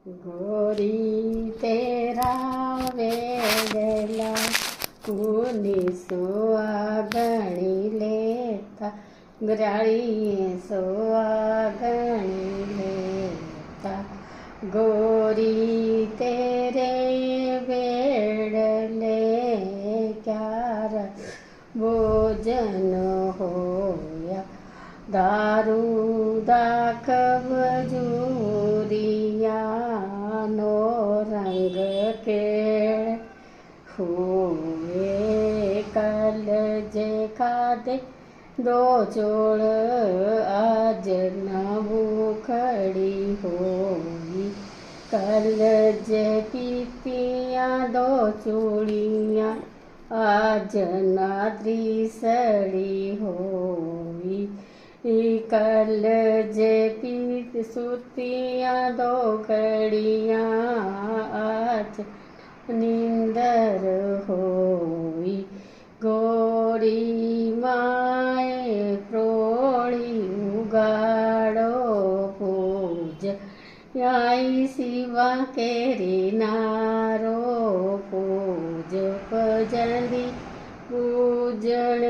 गोरी तेरा वेगला कुनी सुहागणी लेता गराळीए सुहागणी लेता गोरी तेरे वेड़ले क्यार भोजन होया दारू दाख बजूरिया नो रंग के हुए कल जे खादे दो चोड़ आज न भूखड़ी होई कल जे पीतिया दो चूड़ियाँ आज नाद्री सड़ी होई कल जे पीत सुतिया दो कड़ियाँ आज नींदर होई गोरी माए प्रोड़ी उगाड़ो पूज आई शिवा केरी नारो पूज पजंदी पूजण